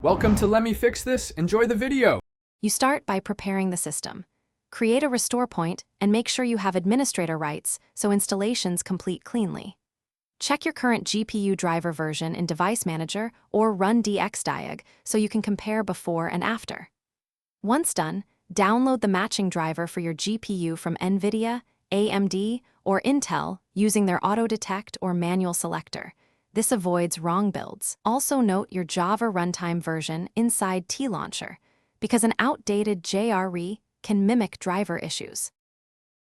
Welcome to Let Me Fix This. Enjoy the video. You start by preparing the system. Create a restore point and make sure you have administrator rights so installations complete cleanly. Check your current GPU driver version in Device Manager or run dxdiag so you can compare before and after. Once done, download the matching driver for your GPU from NVIDIA, AMD, or Intel using their auto-detect or manual selector. This avoids wrong builds. Also note your Java runtime version inside Tlauncher, because an outdated JRE can mimic driver issues.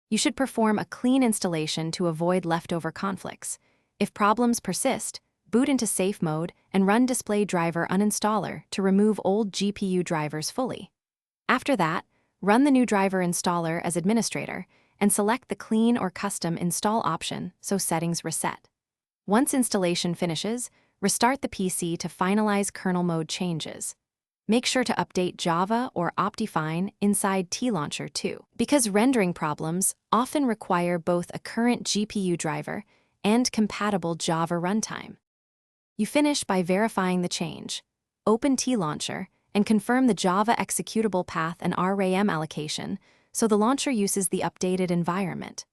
You should perform a clean installation to avoid leftover conflicts. If problems persist, boot into safe mode and run display driver uninstaller to remove old GPU drivers fully. After that, run the new driver installer as administrator and select the clean or custom install option so settings reset. Once installation finishes, restart the PC to finalize kernel mode changes. Make sure to update Java or Optifine inside Tlauncher too, because rendering problems often require both a current GPU driver and compatible Java runtime. You finish by verifying the change. Open Tlauncher and confirm the Java executable path and RAM allocation so the launcher uses the updated environment.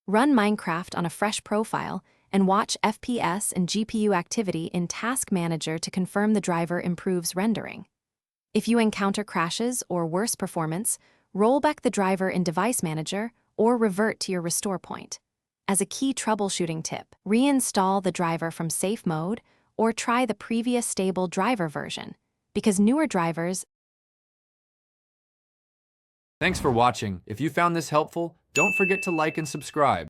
Run Minecraft on a fresh profile and watch FPS and GPU activity in Task Manager to confirm the driver improves rendering. If you encounter crashes or worse performance, roll back the driver in Device Manager or revert to your restore point. As a key troubleshooting tip, reinstall the driver from safe mode or try the previous stable driver version, because newer drivers. Thanks for watching. If you found this helpful, don't forget to like and subscribe.